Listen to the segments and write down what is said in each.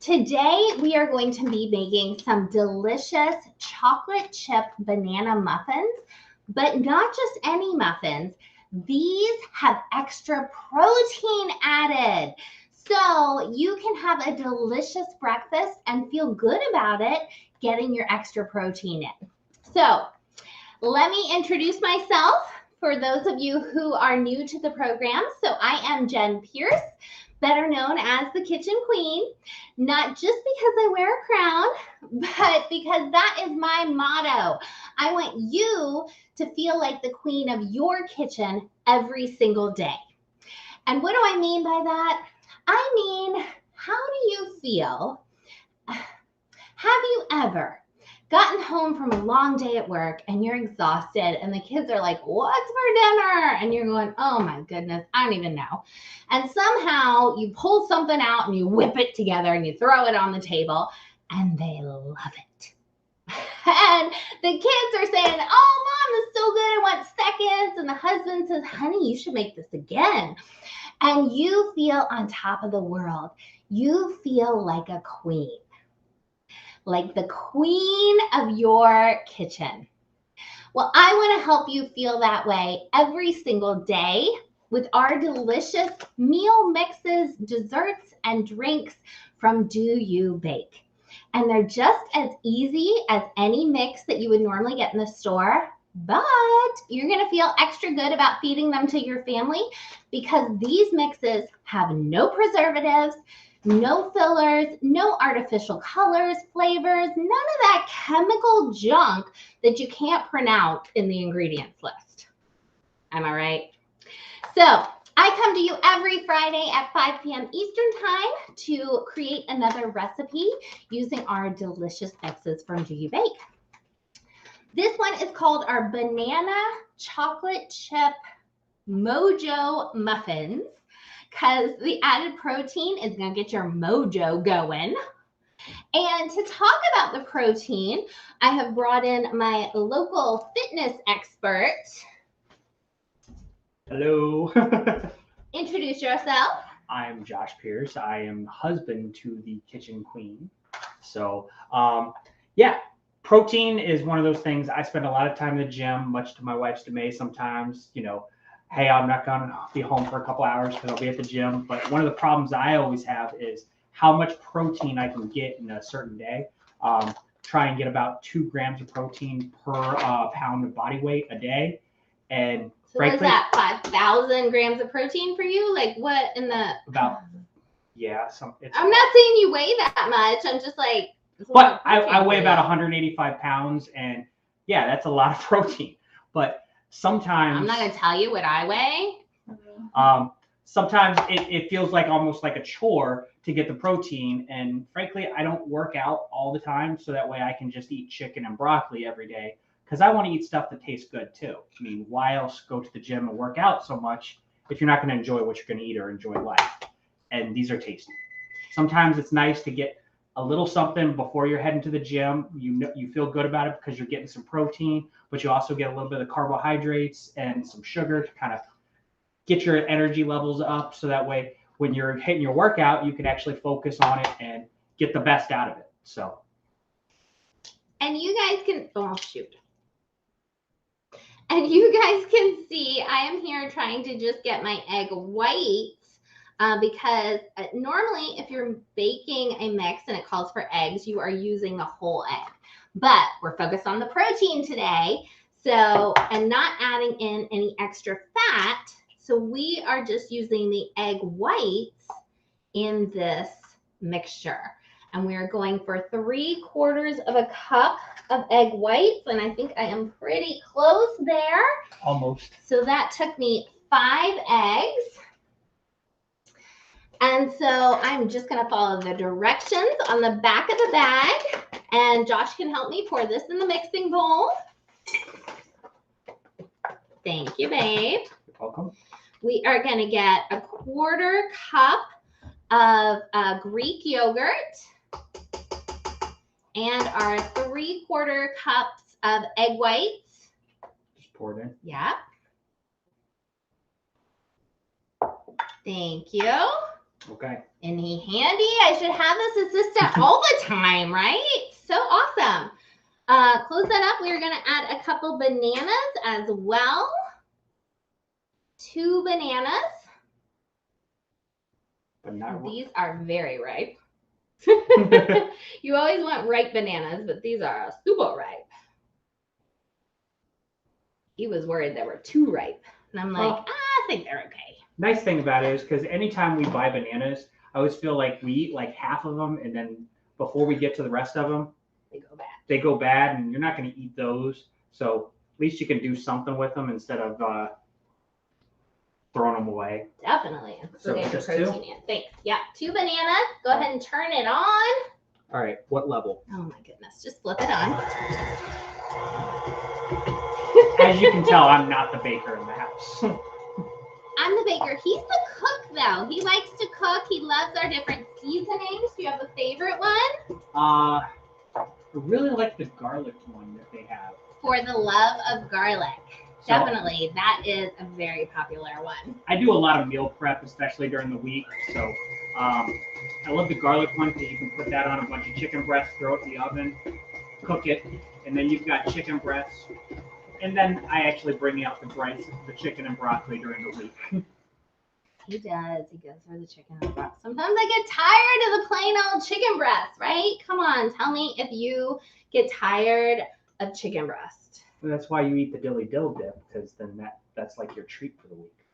Today, we are going to be making some delicious chocolate chip banana muffins, but not just any muffins. These have extra protein added. So you can have a delicious breakfast and feel good about it, getting your extra protein in. So let me introduce myself for those of you who are new to the program. So I am Jenn Pierce, better known as the Kitchen Queen, not just because I wear a crown, but because that is my motto. I want you to feel like the queen of your kitchen every single day. And what do I mean by that? I mean, how do you feel? Have you ever gotten home from a long day at work and you're exhausted and the kids are like, what's for dinner? And you're going, oh my goodness, I don't even know. And somehow you pull something out and you whip it together and you throw it on the table and they love it. And the kids are saying, oh, Mom, this is so good, I want seconds. And the husband says, honey, you should make this again. And you feel on top of the world. You feel like a queen. Like the queen of your kitchen. Well, I want to help you feel that way every single day with our delicious meal mixes, desserts, and drinks from Do You Bake. And they're just as easy as any mix that you would normally get in the store, but you're going to feel extra good about feeding them to your family because these mixes have no preservatives, no fillers, no artificial colors, flavors, none of that chemical junk that you can't pronounce in the ingredients list. Am I right? So I come to you every Friday at 5 p.m. Eastern Time to create another recipe using our delicious mixes from Do You Bake. This one is called our Banana Chocolate Chip Mojo Muffins, because the added protein is going to get your mojo going. And to talk about the protein, I have brought in my local fitness expert. Hello. Introduce yourself. I'm Josh Pierce. I am husband to the Kitchen Queen. So, yeah, protein is one of those things. I spend a lot of time in the gym, much to my wife's dismay sometimes, hey, I'm not going to be home for a couple hours because I'll be at the gym. But one of the problems I always have is how much protein I can get in a certain day. Try and get about 2 grams of protein per pound of body weight a day. And so what is that, 5,000 grams of protein for you? Like what in the... About, yeah. I'm not saying you weigh that much. I'm just like... But I weigh about 185 pounds. And yeah, that's a lot of protein. But sometimes... I'm not going to tell you what I weigh. Sometimes it feels like almost like a chore to get the protein. And frankly, I don't work out all the time. So that way I can just eat chicken and broccoli every day. Because I want to eat stuff that tastes good too. I mean, why else go to the gym and work out so much if you're not going to enjoy what you're going to eat or enjoy life? And these are tasty. Sometimes it's nice to get a little something before you're heading to the gym. You feel good about it because you're getting some protein, but you also get a little bit of carbohydrates and some sugar to kind of get your energy levels up. So that way, when you're hitting your workout, you can actually focus on it and get the best out of it. So. And you guys can, oh shoot. And you guys can see I am here trying to just get my egg whites because normally if you're baking a mix and it calls for eggs, you are using the whole egg. But we're focused on the protein today, so and not adding in any extra fat. So we are just using the egg whites in this mixture. And we are going for 3/4 of a cup of egg whites. And I think I am pretty close there. Almost. So that took me 5 eggs. And so I'm just going to follow the directions on the back of the bag. And Josh can help me pour this in the mixing bowl. Thank you, babe. You're welcome. We are going to get 1/4 cup of Greek yogurt. And our 3/4 cups of egg whites. Just pour it in. Yeah. Thank you. Okay. Isn't he handy? I should have this assistant all the time, right? So awesome. Close that up. We're going to add a couple bananas as well. 2 bananas. But not These are very ripe. You always want ripe bananas, but these are super ripe. He was worried they were too ripe. And I'm like, I think they're okay. Nice thing about it is because anytime we buy bananas, I always feel like we eat like half of them, and then before we get to the rest of them, they go bad, and you're not going to eat those. So at least you can do something with them instead of throwing them away. Definitely. So get just protein 2? in. Thanks. Yeah, 2 bananas. Go ahead and turn it on. All right, what level? Oh my goodness, just flip it on. As you can tell, I'm not the baker in the house. I'm the baker. He's the cook, though. He likes to cook. He loves our different seasonings. Do you have a favorite one? I really like the garlic one that they have. For the love of garlic. So, Definitely. That is a very popular one. I do a lot of meal prep, especially during the week. So I love the garlic one because you can put that on a bunch of chicken breasts, throw it in the oven, cook it, and then you've got chicken breasts. And then I actually bring out the chicken and broccoli during the week. He does. He goes for the chicken and broccoli. Sometimes I get tired of the plain old chicken breast, right? Come on, tell me if you get tired of chicken breast. Well, that's why you eat the dilly dill dip, because then that's like your treat for the week.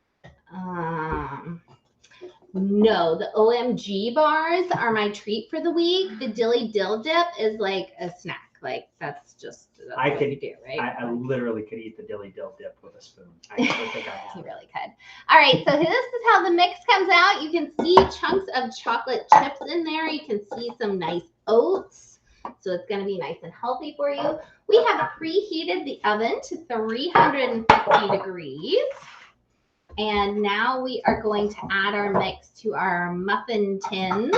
No, the OMG bars are my treat for the week. The dilly dill dip is like a snack. Like that's what you do, right? I literally could eat the dilly dill dip with a spoon. I don't think I have. You really could. All right, so this is how the mix comes out. You can see chunks of chocolate chips in there. You can see some nice oats. So it's going to be nice and healthy for you. We have preheated the oven to 350 degrees. And now we are going to add our mix to our muffin tins.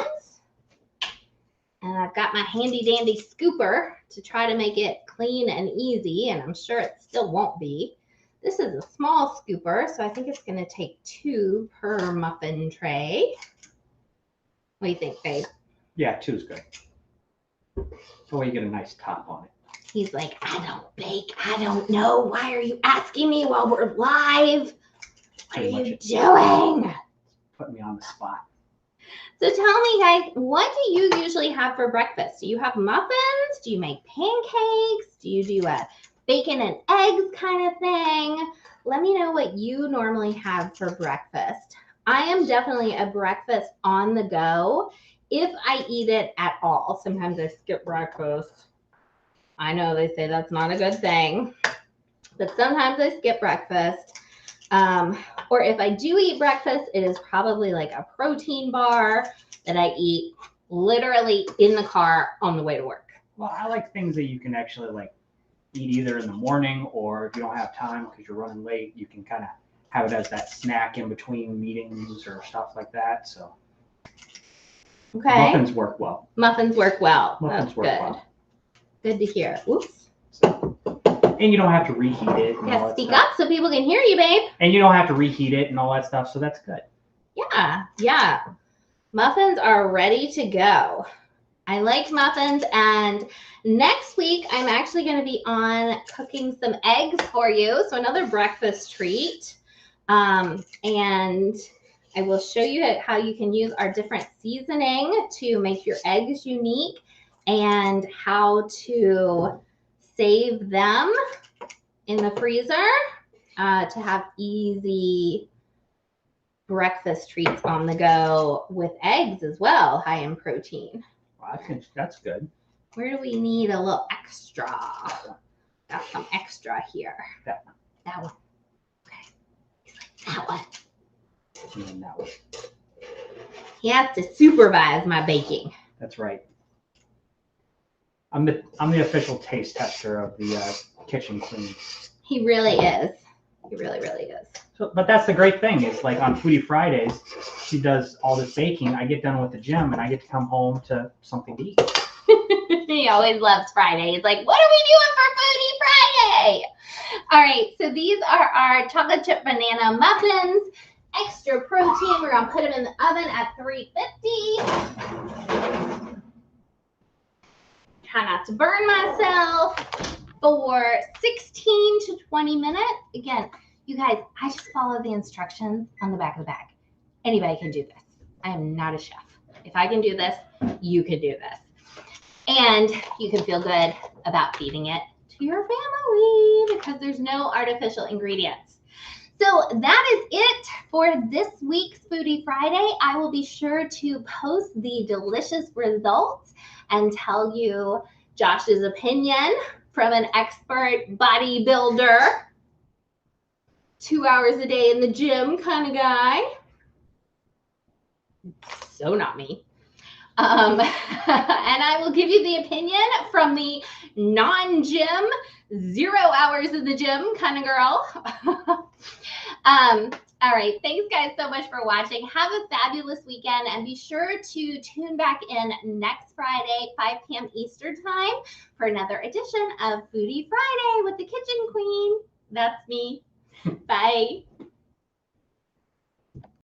And I've got my handy dandy scooper to try to make it clean and easy, and I'm sure it still won't be. This is a small scooper, so I think it's going to take 2 per muffin tray. What do you think, babe? Yeah, 2 is good. So you get a nice top on it. He's like, I don't bake. I don't know. Why are you asking me while we're live? What are you doing? Put me on the spot. So tell me, guys, what do you usually have for breakfast? Do you have muffins? Do you make pancakes? Do you do a bacon and eggs kind of thing? Let me know what you normally have for breakfast. I am definitely a breakfast on the go if I eat it at all. Sometimes I skip breakfast. I know they say that's not a good thing, but sometimes I skip breakfast. Or if I do eat breakfast, it is probably like a protein bar that I eat literally in the car on the way to work. Well, I like things that you can actually like eat either in the morning, or if you don't have time because you're running late, you can kind of have it as that snack in between meetings or stuff like that. So okay. Muffins work well. Muffins work well. Muffins work well. Good to hear. Oops. And you don't have to reheat it. And yeah, speak up so people can hear you, babe. And you don't have to reheat it and all that stuff, so that's good. Yeah. Muffins are ready to go. I like muffins, and next week I'm actually going to be on cooking some eggs for you, so another breakfast treat. And I will show you how you can use our different seasoning to make your eggs unique and how to save them in the freezer to have easy breakfast treats on the go with eggs as well, high in protein. Well, I think that's good. Where do we need a little extra? Got some extra here. That one. That one. Okay. He's like, that one. And then that one. He has to supervise my baking. That's right. I'm the official taste tester of the kitchen queen. He really is. He really, really is. So, but that's the great thing. It's like on Foodie Fridays, she does all this baking. I get done with the gym and I get to come home to something to eat. He always loves Friday. He's like, what are we doing for Foodie Friday? All right, so these are our chocolate chip banana muffins. extra protein. We're gonna put them in the oven at 350. Try not to burn myself for 16 to 20 minutes. Again, you guys, I just follow the instructions on the back of the bag. Anybody can do this. I am not a chef. If I can do this, you can do this. And you can feel good about feeding it to your family because there's no artificial ingredients. So that is it for this week's Foodie Friday. I will be sure to post the delicious results and tell you Josh's opinion from an expert bodybuilder, 2 hours a day in the gym kind of guy. So not me. And I will give you the opinion from the non-gym, 0 hours in the gym kind of girl. All right. Thanks, guys, so much for watching. Have a fabulous weekend, and be sure to tune back in next Friday, 5 p.m. Eastern Time, for another edition of Foodie Friday with the Kitchen Queen. That's me. Bye.